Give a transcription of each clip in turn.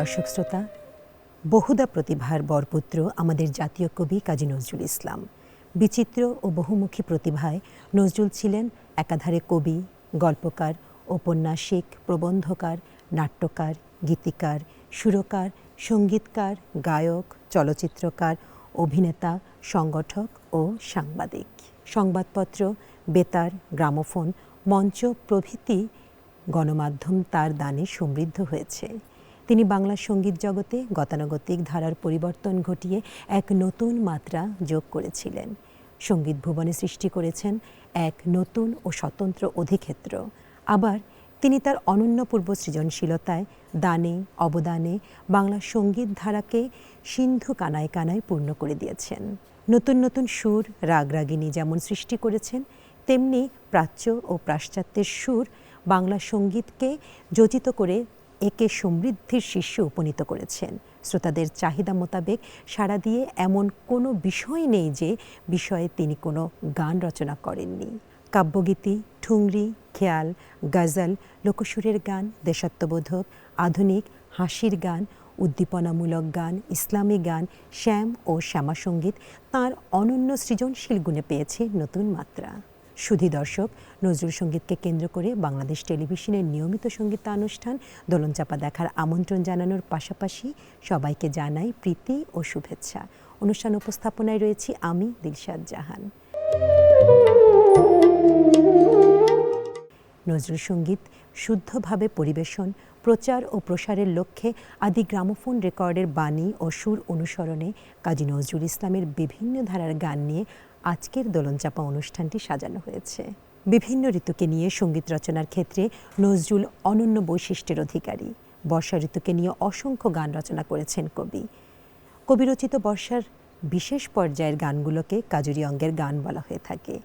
দর্শক শ্রোতা, বহুদা প্রতিভার বরপুত্র আমাদের জাতীয় কবি কাজী নজরুল ইসলাম। বিচিত্র ও বহুমুখী প্রতিভায় নজরুল ছিলেন একাধারে কবি, গল্পকার, ঔপন্যাসিক, প্রবন্ধকার, নাট্যকার, গীতিকার, সুরকার, সঙ্গীতকার, গায়ক, চলচ্চিত্রকার, অভিনেতা, সংগঠক ও সাংবাদিক। সংবাদপত্র, বেতার, গ্রামোফোন, মঞ্চ প্রভৃতি গণমাধ্যম তার দানে সমৃদ্ধ হয়েছে। তিনি বাংলা সঙ্গীত জগতে গতানুগতিক ধারার পরিবর্তন ঘটিয়ে এক নতুন মাত্রা যোগ করেছিলেন। সঙ্গীত ভুবনে সৃষ্টি করেছেন এক নতুন ও স্বতন্ত্র অধিক্ষেত্র। আবার তিনি তার অনন্যপূর্ব সৃজনশীলতায় দানে অবদানে বাংলা সঙ্গীত ধারাকে সিন্ধু কানায় কানায় পূর্ণ করে দিয়েছেন। নতুন নতুন সুর, রাগরাগিনী যেমন সৃষ্টি করেছেন, তেমনি প্রাচ্য ও পাশ্চাত্যের সুর বাংলা সঙ্গীতকে যোজিত করে একে সমৃদ্ধির শীর্ষে উপনীত করেছেন। শ্রোতাদের চাহিদা মোতাবেক সাড়া দিয়ে এমন কোনো বিষয় নেই যে বিষয়ে তিনি কোনো গান রচনা করেননি। কাব্যগীতি, ঠুংরি, খেয়াল, গজল, লোকসুরের গান, দেশাত্মবোধক, আধুনিক, হাসির গান, উদ্দীপনামূলক গান, ইসলামী গান, শ্যাম ও শ্যামাসঙ্গীত তাঁর অনন্য সৃজনশীল গুণে পেয়েছে নতুন মাত্রা। সুধী দর্শক, নজরুল সঙ্গীতকে কেন্দ্র করে বাংলাদেশ টেলিভিশনের নিয়মিত সঙ্গীতানুষ্ঠান দোলনচাপা দেখার আমন্ত্রণ জানানোর পাশাপাশি সবাইকে জানাই প্রীতি ও শুভেচ্ছা। অনুষ্ঠান উপস্থাপনায় রয়েছি আমি দিলশাদ জাহান। নজরুল সঙ্গীত শুদ্ধভাবে পরিবেশন, প্রচার ও প্রসারের লক্ষ্যে আদি গ্রামোফোন রেকর্ডের বাণী ও সুর অনুসরণে কাজী নজরুল ইসলামের বিভিন্ন ধারার গান নিয়ে আজকের দোলনচাপা অনুষ্ঠানটি সাজানো হয়েছে। বিভিন্ন ঋতুকে নিয়ে সঙ্গীত রচনার ক্ষেত্রে নজরুল অনন্য বৈশিষ্ট্যের অধিকারী। বর্ষা ঋতুকে নিয়ে অসংখ্য গান রচনা করেছেন কবি। কবিরচিত বর্ষার বিশেষ পর্যায়ের গানগুলোকে কাজুরি অঙ্গের গান বলা হয়ে থাকে।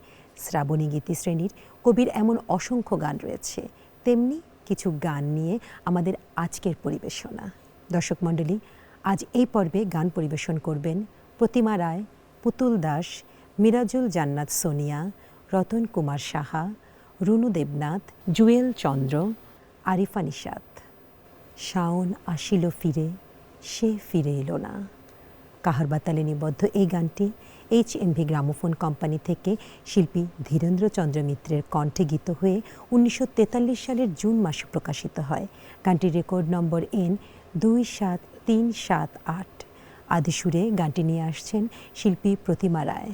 শ্রাবণী গীতি শ্রেণীর কবির এমন অসংখ্য গান রয়েছে। তেমনি কিছু গান নিয়ে আমাদের আজকের পরিবেশনা। দর্শক মণ্ডলী, আজ এই পর্বে গান পরিবেশন করবেন প্রতিমা রায়, পুতুল দাস, মিরাজুল জান্নাত সোনিয়া, রতন কুমার সাহা, রুনু দেবনাথ, জুয়েল চন্দ্র, আরিফা নিশাত। শাওন আসিল ফিরে, সে ফিরে এলো না। কাহার বাতালে নিবদ্ধ এই গানটি HMV গ্রামোফোন কোম্পানি থেকে শিল্পী ধীরেন্দ্রচন্দ্র মিত্রের কণ্ঠে গীত হয়ে 1943 সালের জুন মাসে প্রকাশিত হয়। গানটির রেকর্ড নম্বর N27378। আদি সুরে গানটি নিয়ে আসছেন শিল্পী প্রতিমা রায়।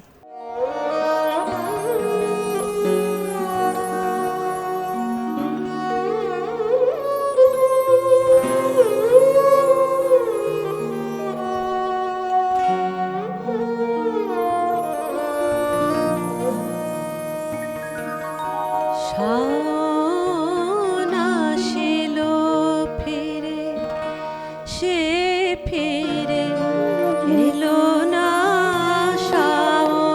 এলো না শাওন।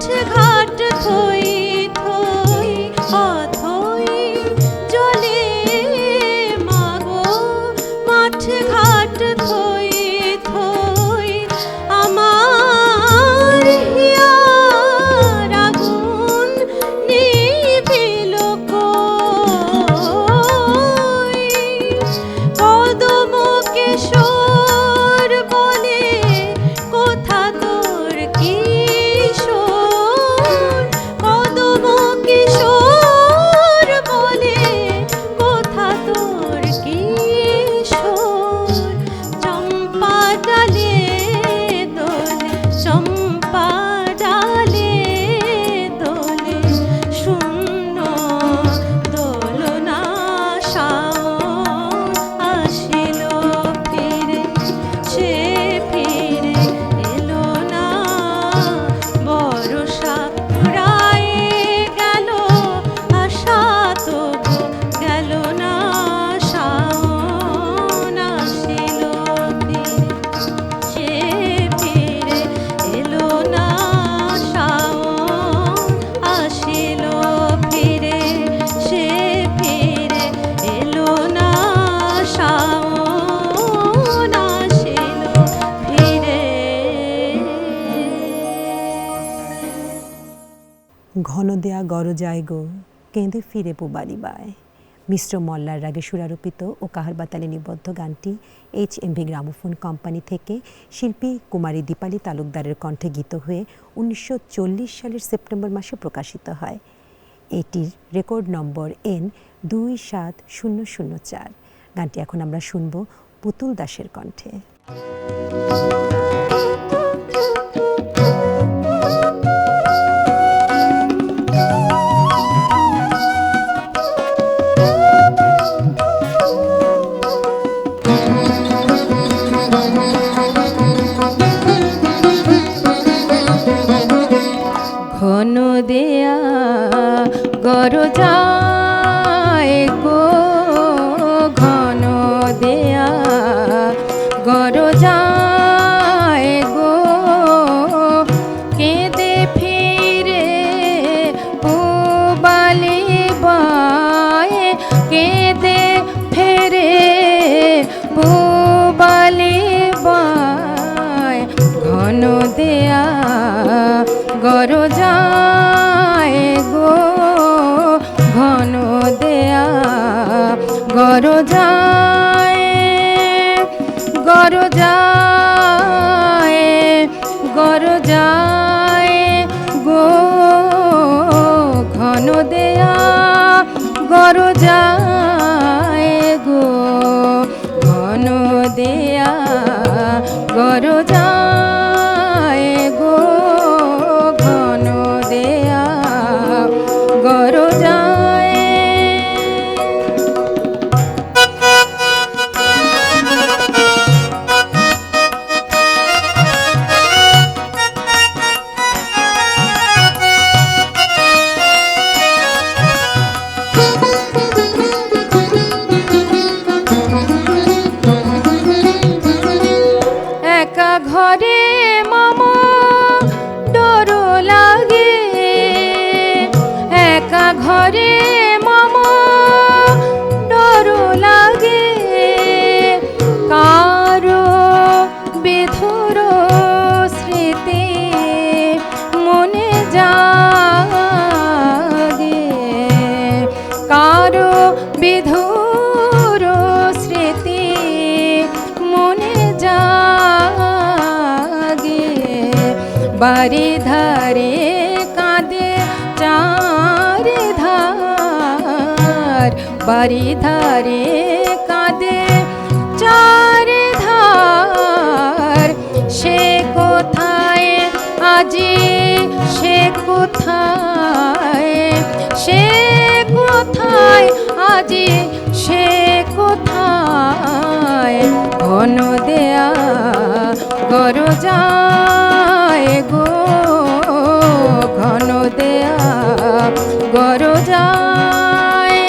মাঠ ঘাট থই থই অথই জলে মাগো মাঠ ঘাট থই থই আমার হিয়ার আগুন নিভিল কই কদম কিশোর বলে কোথা তোর কিশোর কদম কিশোর বলে কোথা তোর কিশোর চম্পা ডালে দোলে চম্পা ডালে দোলে শূন্য দোলনা শাওন আসিল ফিরে সে ফিরে এলো না বর্ষা ফুরায়ে গেল আশা তবু গেল না শাওন আসিল ফিরে সে ফিরে এলো না শাওন আসিল ফিরে সে ফিরে এলো না শাওন আসিল ফিরে। ঘন দেয়া গরজায় গো কেঁদে ফিরে পুবারি বায়। মিশ্র মল্লার রাগে সুরারোপিত ও কাহারবা তালে নিবদ্ধ গানটি HMV গ্রামোফোন কোম্পানি থেকে শিল্পী কুমারী দীপালি তালুকদারের কণ্ঠে গীত হয়ে 1940 সালের সেপ্টেম্বর মাসে প্রকাশিত হয়। এটির রেকর্ড নম্বর N27004। গানটি এখন আমরা শুনব পুতুল দাসের কণ্ঠে। ঘন দেয়া গরজায় গো ঘন দেয়া গরজায় গো কেঁদে ফিরে পুবালি বায় কেঁদে ফিরে পুবালি বায় ঘন দেয়া গরজায় গো ঘন দেয়া গরজায় গরজায় গরজায় গো ঘন দেয়া গরজায় গো ঘন দেয়া গরজায় গো ঘন দেয়া গরজায়। একা ঘরে মামা ডর লাগে একা ঘরে মামা ডর লাগে কারো বিধুর স্মৃতি মনে জাগে কারো বিধুর স্মৃতি মনে জাগে বাড়ি ধারে কাঁদে চার ধার বাড়ি ধারে কাঁদে চার ধার সে কোথায় আজি সে কোথায় সে কোথায় আজি সে কোথায় ঘন দেয়া গরজায় গো ঘন দেয়া গরজায়।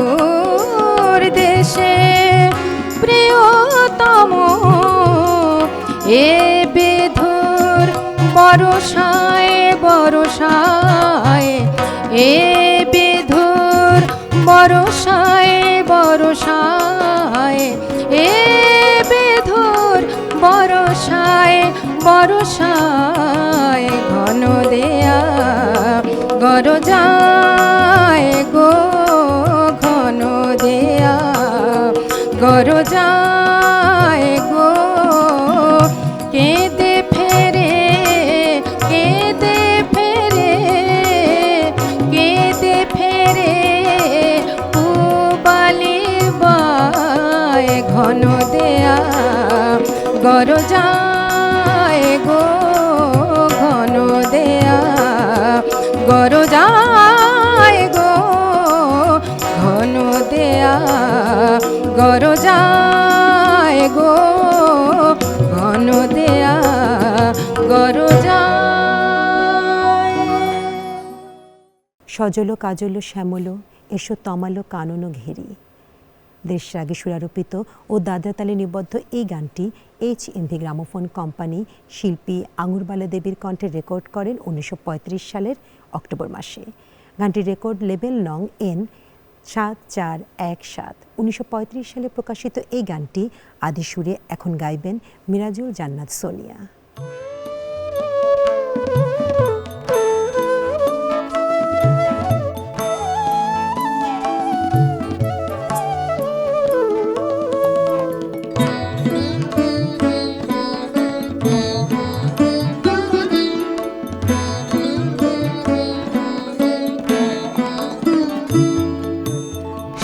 দূর দেশে প্রিয়তম এ বিধুর বরষায় বরষায় এ বিধুর বরষায় বরষায় এ বিধুর বরষায় বরষায় ঘন দেয়া গরজায় গো ঘন দেয়া গরজায় গো কেঁদে ফেরে কেঁদে ফেরে কেঁদে ফেরে পুবালি বায় ঘন দেয়া গরজায় গো ঘন দেয়া গরজায় গো ঘন দেয়া গরজায় গো ঘন দেয়া গরজায়। সজল কাজল শ্যামল এসো তমালো কানন ঘেরি। দেশরাগে সুরারোপিত ও দাদরা তালে নিবদ্ধ এই গানটি HMV গ্রামোফোন কোম্পানি শিল্পী আঙুরবালা দেবীর কণ্ঠে রেকর্ড করেন 1935 সালের অক্টোবর মাসে। গানটির রেকর্ড লেবেল নং N7417। 1935 সালে প্রকাশিত এই গানটি আদি সুরে এখন গাইবেন মিরাজুল জান্নাত সোনিয়া।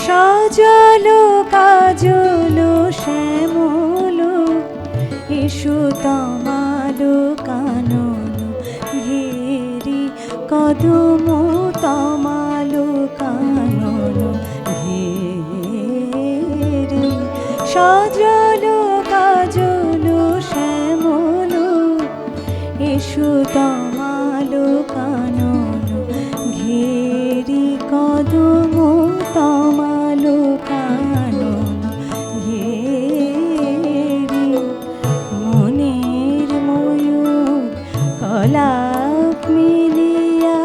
সজল কাজল শ্যামল এসো তমালো কানন ঘেরি কদম তমালো কানন ঘেরি। সজল কাজল শ্যামল এসো তমালো কানন ঘেরি কদম তমালো কানন ঘেরি। মনের ময়ূর কলাপ মিলিয়া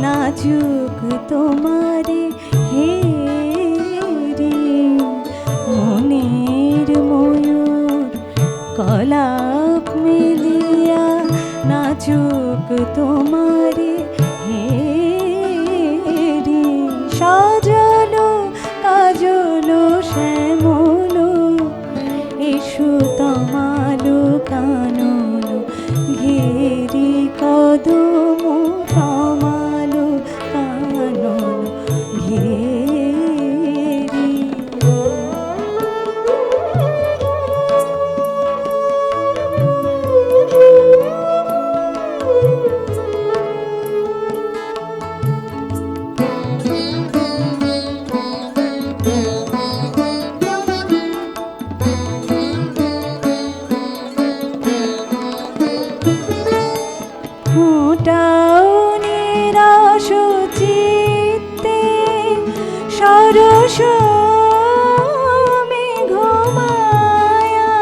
নাচুক তোমারে হেরি। মনের ময়ূর কলাপ মিলিয়া নাচুক তোমারে হেরি। সজল কাজল শ্যামল এসো তমালো কানন ঘেরি কদম তমালো কানন ঘেরি। ফোঁটাও নিরাশ চিত্তে সরস মেঘমায়া।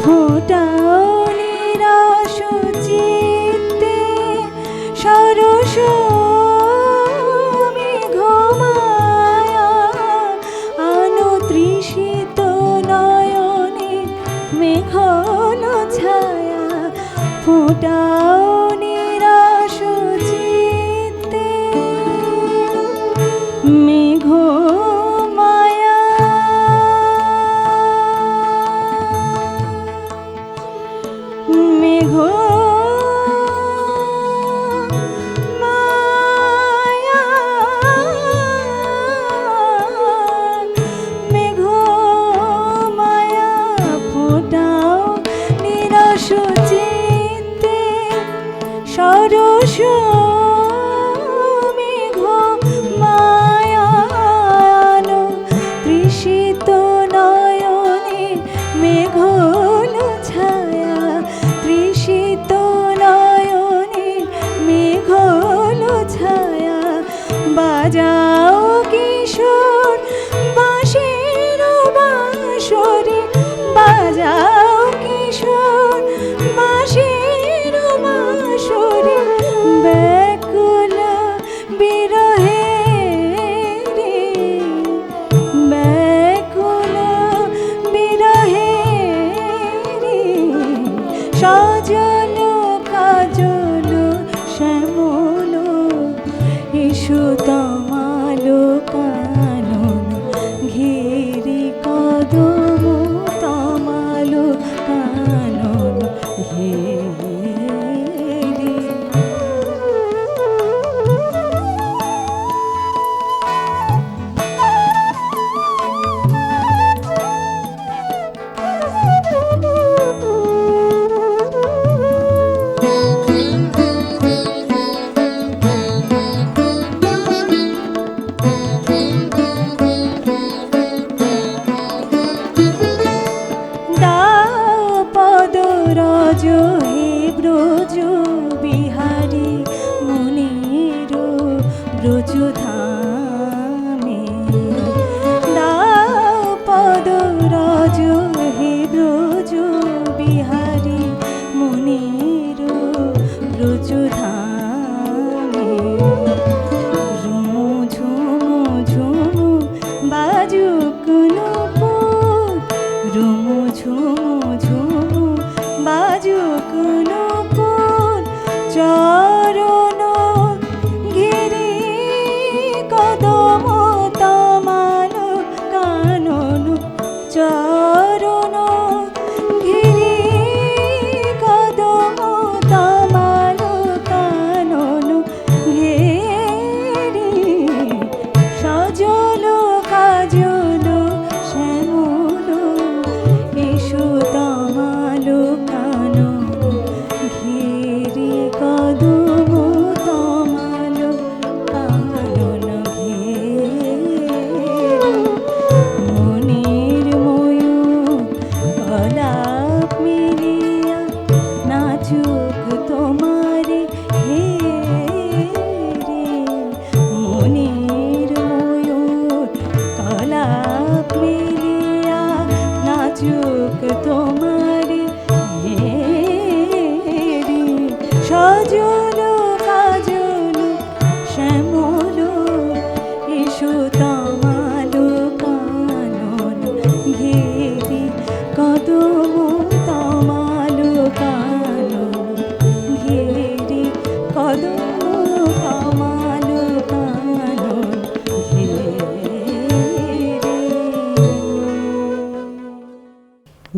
ফোঁটাও নিরাশ চিত্তে সরস মেঘমায়া। আনো তৃষিত নয়নে মেঘন ছায়া। ফোঁটাও নিরাশ চিত্তে মেঘ মায়া।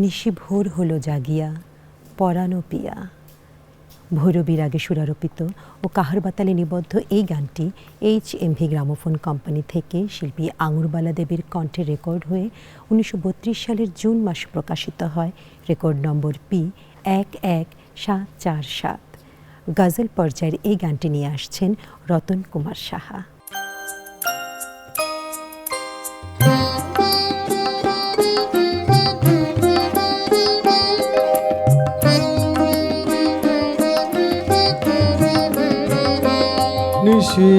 নিশি ভোর হলো জাগিয়া পরানো পিয়া। ভৈরবীর আগে সুরারোপিত ও কাহার বাতালে নিবদ্ধ এই গানটি HMV গ্রামোফোন কোম্পানি থেকে শিল্পী আঙুরবালা দেবীর কণ্ঠে রেকর্ড হয়ে 1932 সালের জুন মাসে প্রকাশিত হয়। Record number P11747। গজল পর্যায়ের এই গানটি নিয়ে আসছেন রতন কুমার সাহা। নিশি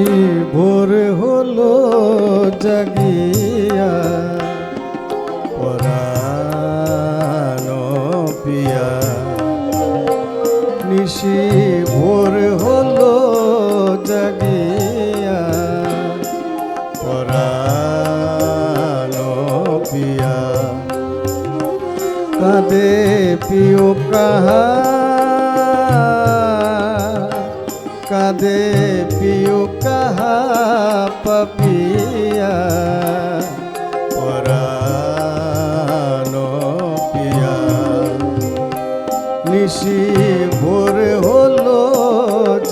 ভোর হলো জাগিয়া পরানো পিয়া। নিশি ভোর হলো জাগিয়া পরানো পিয়া। কাঁদে পিও কাহা কাঁদে পিও কাহা পাপিয়া পরানো পিয়া। নিশি ভোর হলো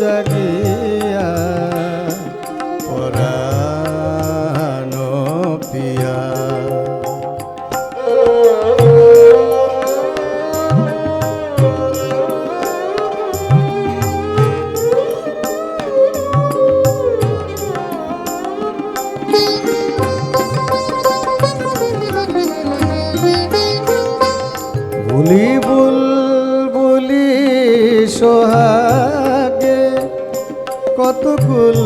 জাগিয়া পরানো পিয়া। বুলি বুলবুলি সোহাগে কত কুল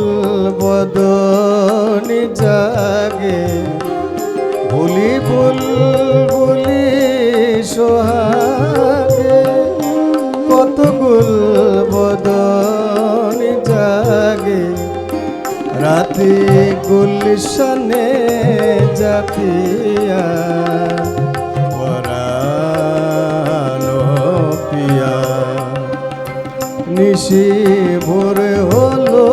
বদনি জাগে। বুলি বুলবুলি সোহাগে কত কুল বদনি জাগে। রাতি গুলশনে জাতিয়া পরানো পিয়া। নিশি ভোর হলো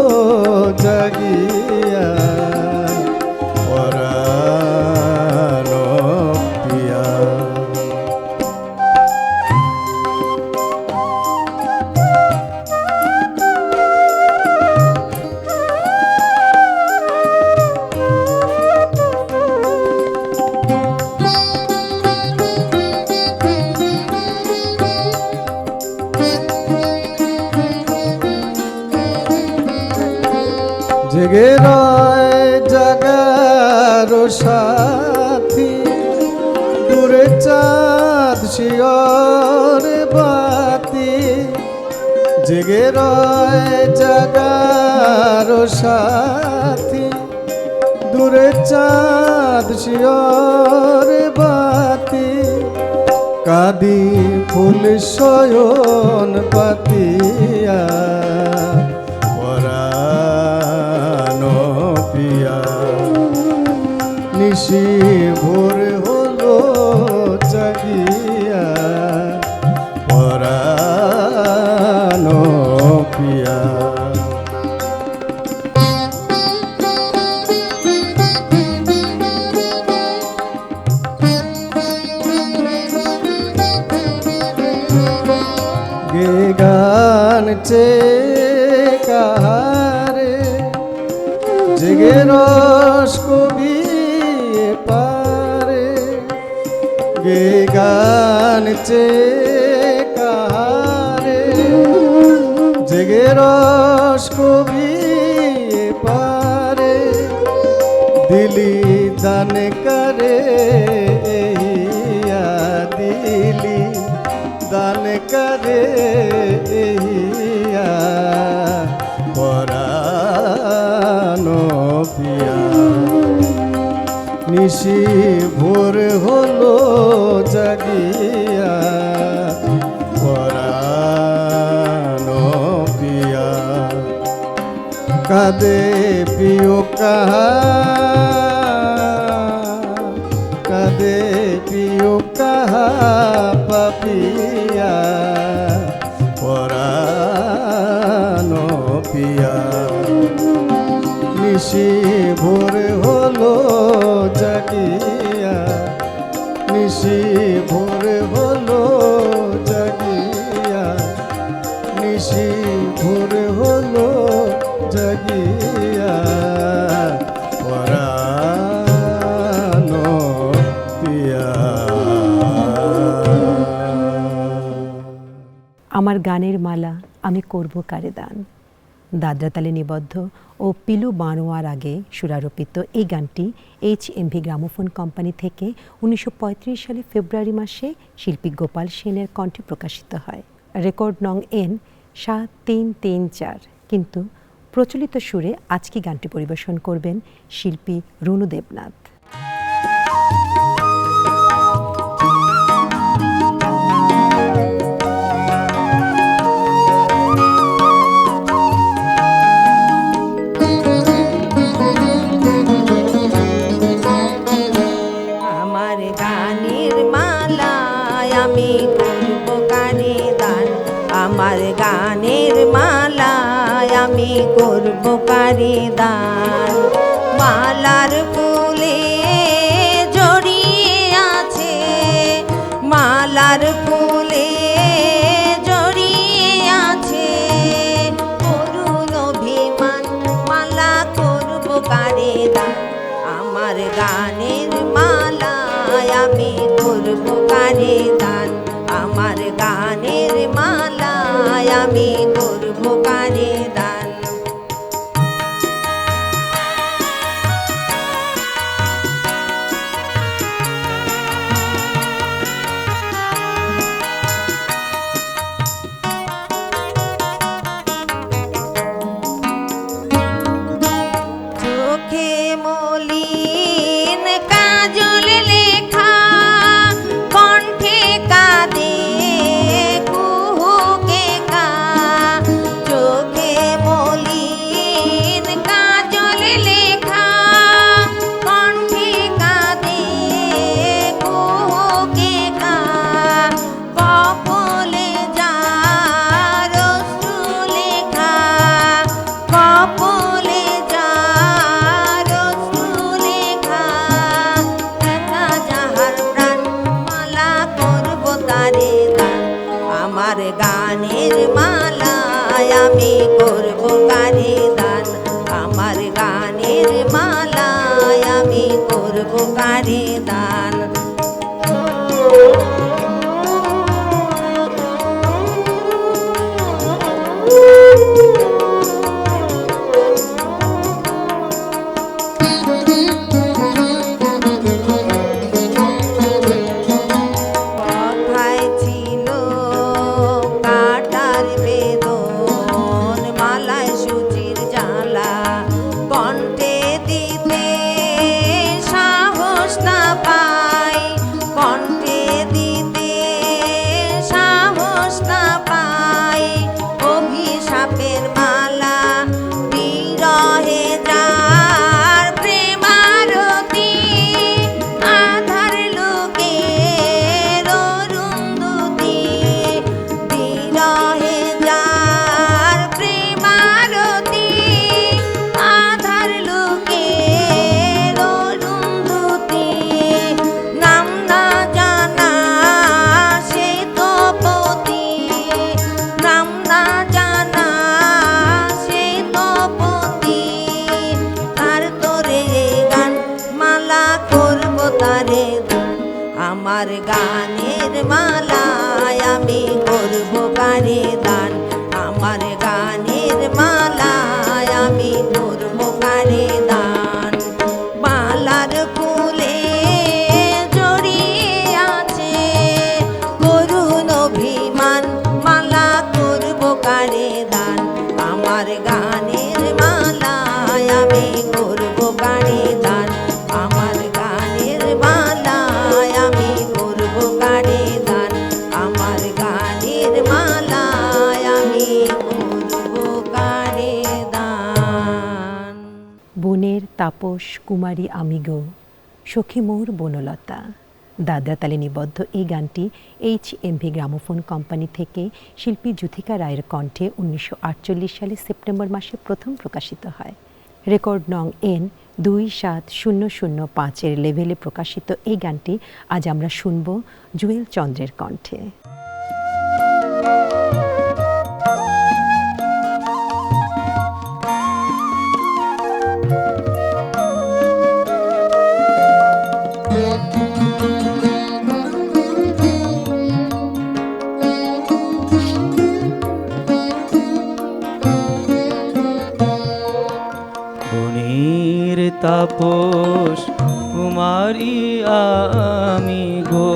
জাগিয়া পরানো পিয়া। জেগে রয় জাগার সাথী দূরে চাঁদ শিয়র বাতি। জেগে রয় জাগার সাথী দূরে চাঁদ শিয়র বাতি। কাঁদি ফুল শয়ন পাতিয়া পরানো পিয়া। নিশি ভোর হলো জাগিয়া পরানো পিয়া। গে গান চে কাহারে জেগে রস কবি পারে। গে গান চে কাহারে জেগে রস কবি পারে। দিলি দান করে দিলি দান করে পরানো পিয়া। নিশি ভোর হলো জাগিয়া পরানো পিয়া। কাঁদে পিও কাহা কাঁদে পিও কাহা পাপিয়া পরানো পিয়া। নিশি ভোর হলো জাগিয়া নিশি ভোর হলো আমার গানের মালা আমি করব কারে দান। দাদরা তালে নিবদ্ধ ও পিলু বানোয়ার আগে সুরারোপিত এই গানটি HMV গ্রামোফোন কোম্পানি থেকে 1935 সালে ফেব্রুয়ারি মাসে শিল্পী গোপাল সেনের কণ্ঠে প্রকাশিত হয়। রেকর্ড নং N 7334। কিন্তু প্রচলিত সুরে আজকে গানটি পরিবেশন করবেন শিল্পী রুনু দেবনাথ। আমার গানের মালায় আমি করব কারে দান, আমার গানের মালায় আমি করব কারে দান। মালার ফুলে জড়িয়ে আছে, মালার ফুলে জড়িয়ে আছে করুণ অভিমান, মালা করব কারে দান। আমার গানের মালায় আমি করব কারে দান, আমার গানের মালায় আমি করব কারে দান। চোখে মলিন কাজল লেখা, কণ্ঠে কাঁদে কুহুকে কা। চোখে মলিন কাজল লেখা, কণ্ঠে কাঁদে কুহুকে কা। কপলে যার অশ্রু লেখা, কপলে যার অশ্রু লেখা। একা যাহার প্রাণ মালা করব তারে দান, আমার গানের মালায় আমি করব কারে দান, আমার গানের মালায় আমি করব কারে দান। কথায় ছিল কাটার বেদন, মালায় সুচির জ্বালা, কণ্ঠে দিতে সাহস না পাই, কণ্ঠে দিতে সাহস না পাই। অভিশাপের মালা বিরহে যার প্রেমারতি, আধার লোকের অরুন্ধতি। বিরহে যার প্রেমারতি, আধার লোকের অরুন্ধতি। নাম না জানা সে তপতি, নাম না জানা সে তপতি। তার তোরে গান মালা করব তারে দান, আমার গানের মালায় আমি করব কারে দান, আমার গানের মালায় আমি করব কারে দান। মালার ফুলে জড়িয়ে আছে করুণ অভিমান, মালা করব কারে দান, আমার গানের মালায় আমি করব কারে দান, আমার গানের মালায় আমি করব কারে দান, আমার গানের মালায় আমি করব কারে দান। বনের তাপস কুমারী আমি গো, সখী মোর বনলতা। দাদরা তালে নিবদ্ধ এই গানটি HMV গ্রামোফোন কোম্পানি থেকে শিল্পী যুথিকা রায়ের কণ্ঠে 1948 সালে সেপ্টেম্বর মাসে প্রথম প্রকাশিত হয়। রেকর্ড নং N 27005 লেভেলে প্রকাশিত এই গানটি আজ আমরা শুনব জুয়েল চন্দ্রের কণ্ঠে। কুমারী আমি গো,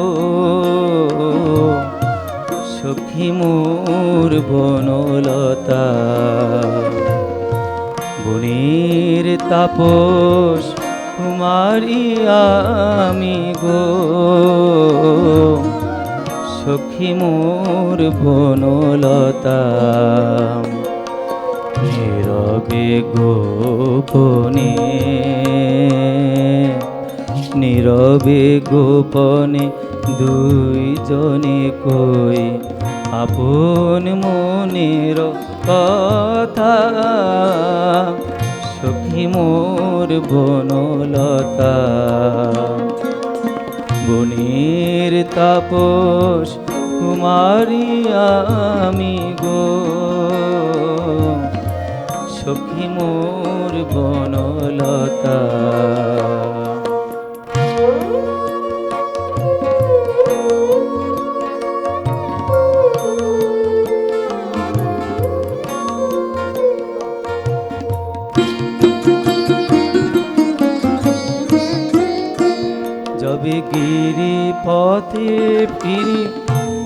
সখী মোর বনলতা। বনের তাপস কুমারী আমি গো, সখী মোর বনলতা। নীরবে গোপনে, নীরবে গোপনে দুইজনে কই আপন মনের কথা। সখী মোর বনলতা। বনের তাপস কুমারী আমি গো, সখী মোর বনলতা। যবে গিরি পথে ফিরি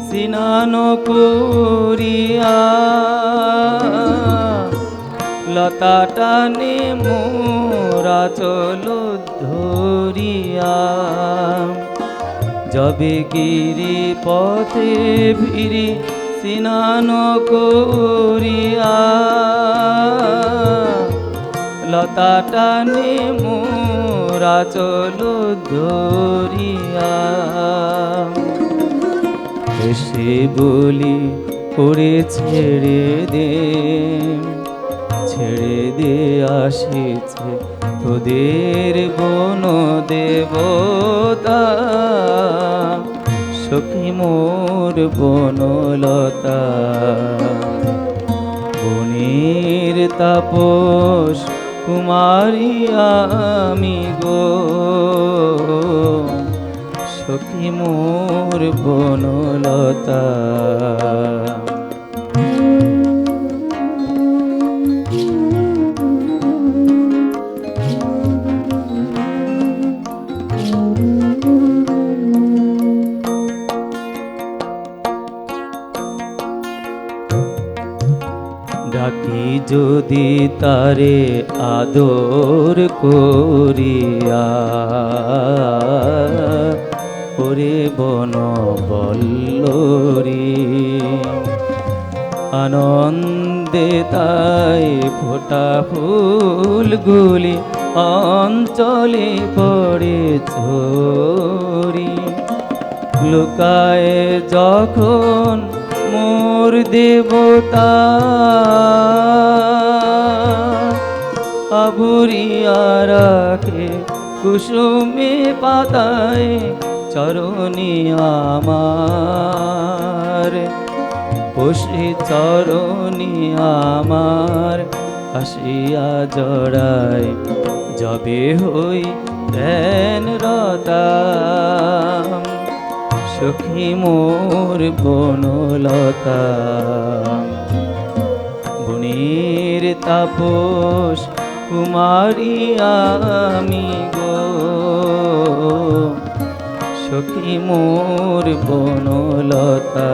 স্নান করিয়া, লতা টানে মোরা চল ধরিয়া। যবে গিরি পথে ফিরি স্নান করিয়া, লতা টানে মোরা চল ধরিয়া। এসে বলি করে ছেড়ে দে, ছেড়ে দে আসিছে তোদের বন দেবতা। সখী মোর বনলতা। বনের তাপস কুমারী আমি গো, সখী মোর বনলতা। ডাকি যদি তারে আদর করিয়া, ওরে বন বল্লরী। আনন্দে তাই ফোটা ফুলগুলি অঞ্চলে পড়ে ঝরি। লুকায় যখন মোর দেবতা, আবুরিয়া রাখে কুসুমে পাতায় চরণী আমার। বসে চরণী আমার আসিয়া জড়ায়, যবে হই ধ্যান রতা। সখী মোর বনলতা। বনের তাপস কুমারী আমি গো, সখী মোর বনলতা।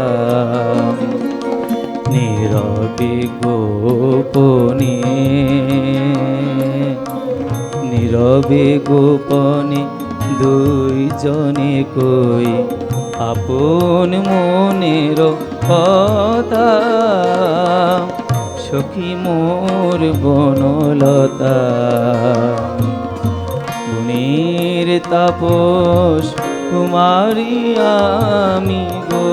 নীরবে গোপনে, নীরবে গোপনে দুইজনে কই আপন মনের কথা। সখী মোর বনলতা। বনের তাপস কুমারী আমি গো,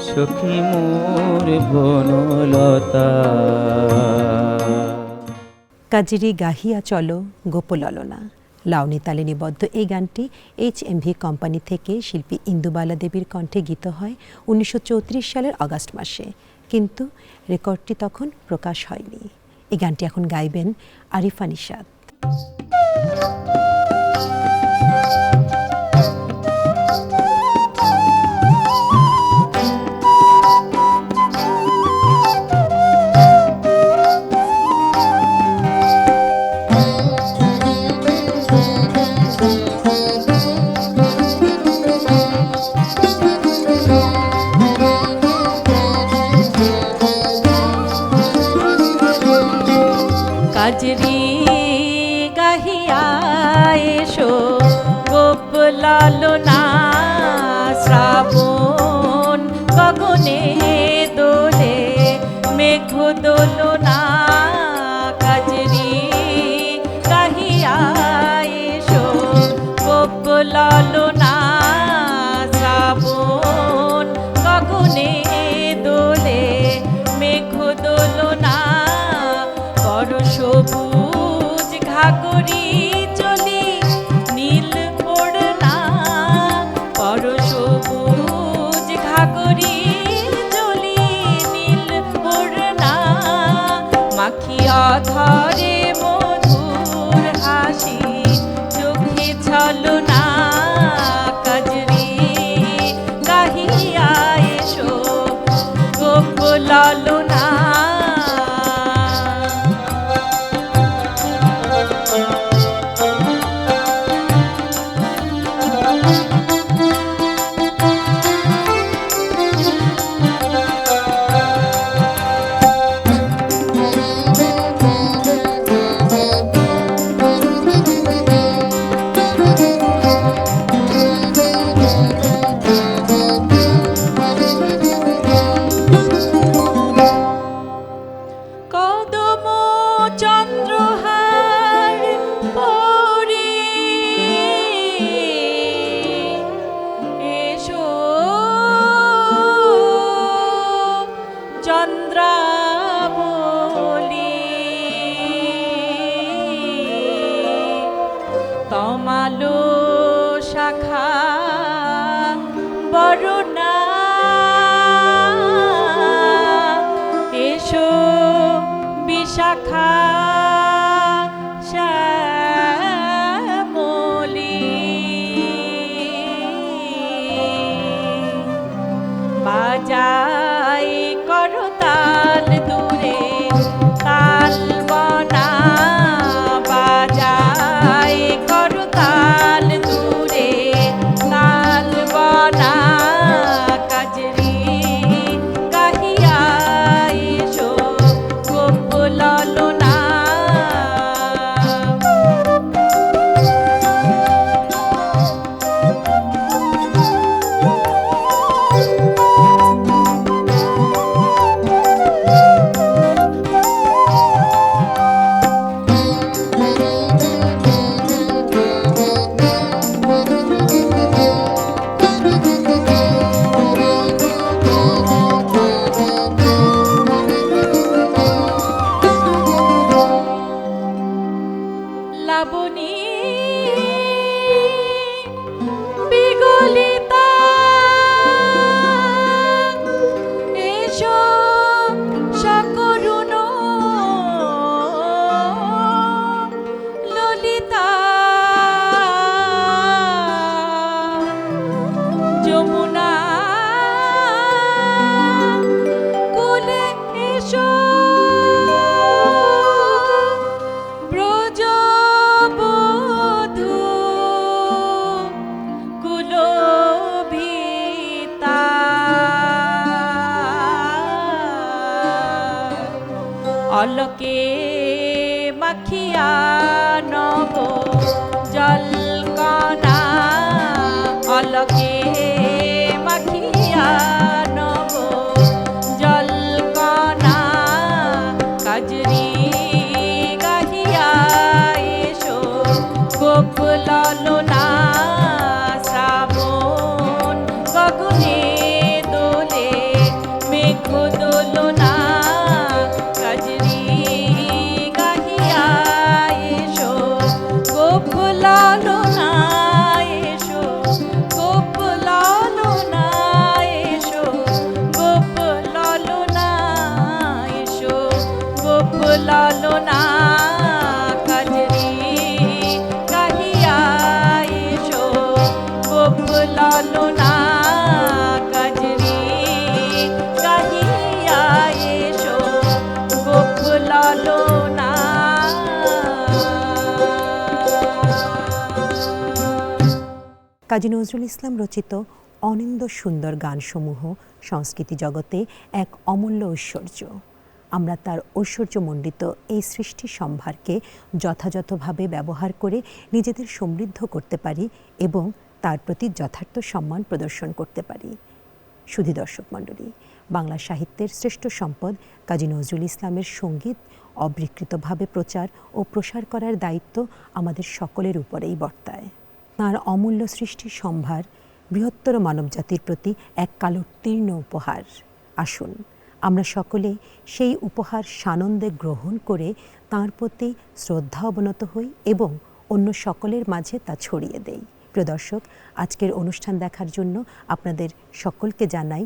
সখী মোর বনলতা। কাজেরি গাহিয়া চলো গোপললনা। লাউনি তালে নিবদ্ধ এই গানটি HMV কোম্পানি থেকে শিল্পী ইন্দুবালা দেবীর কণ্ঠে গীত হয় 1934 সালের আগস্ট মাসে, কিন্তু রেকর্ডটি তখন প্রকাশ হয়নি। এই গানটি এখন গাইবেন আরিফা নিশাত। কাজরি গাহিয়া এসো গোপ লালনা শ্রাবণ গগনে দোলে মেঘ দোলনা কাজরি গাহিয়া এসো গোপ লালনা শ্রাবণ গগনে দোলে মেঘ দোলনা বড় সবুজ ঘাগরি চলি নীল ওড়না বড় সবুজ ঘাগরি চলি নীল ওড়না মাখিয়া ধরে মধুর হাসি চোখে ছলনা কাজরি গাহিয়া এসো গোপ লালনা কদম চন্দ্রহার পরে এসো চন্দ্রাবলী তমালো শাখা বরণা এসো বিশাখা শ্যামলী বাজাই করতাল দূরে তাল বনা বাজাই করতাল দূরে তাল বনা কাজরি গাহিয়া এসো গোপ লালনা লাবণী বিগলিতা এসো সকরুণ ললিতা যমুনা কোলে এসো ব্রজবধূ কুলভিতা অলকে মাখিয়া নব জলকনা অলকে মাখিয়া নব জলকনা কাজরি গাহিয়া এসো গোপ লালনা শ্রাবণ গগনে দোলে মেঘ দোলনা কাজরি গাহিয়া এসো গোপ লালনা এসো গোপ লালনা এসো গোপ লালনা এসো গোপ লালনা কাজরি গাহিয়া এসো গোপ লালনা কাজরি গাহিয়া এসো গোপ লালনা কাজী নজরুল ইসলাম রচিত অনিন্দ সুন্দর গানসমূহ সংস্কৃতি জগতে এক অমূল্য ঐশ্বর্য। আমরা তার ঐশ্বর্যমণ্ডিত এই সৃষ্টি সম্ভারকে যথাযথভাবে ব্যবহার করে নিজেদের সমৃদ্ধ করতে পারি এবং তার প্রতি যথার্থ সম্মান প্রদর্শন করতে পারি। সুধী দর্শক মণ্ডলী, বাংলা সাহিত্যের শ্রেষ্ঠ সম্পদ কাজী নজরুল ইসলামের সঙ্গীত অবিকৃতভাবে প্রচার ও প্রসার করার দায়িত্ব আমাদের সকলের উপরেই বর্তায়। তাঁর অমূল্য সৃষ্টি সম্ভার বৃহত্তর মানবজাতির প্রতি এক কালোত্তীর্ণ উপহার। আসুন আমরা সকলে সেই উপহার সানন্দে গ্রহণ করে তাঁর প্রতি শ্রদ্ধা অবনত হই এবং অন্য সকলের মাঝে তা ছড়িয়ে দেই। প্রিয় দর্শক, আজকের অনুষ্ঠান দেখার জন্য আপনাদের সকলকে জানাই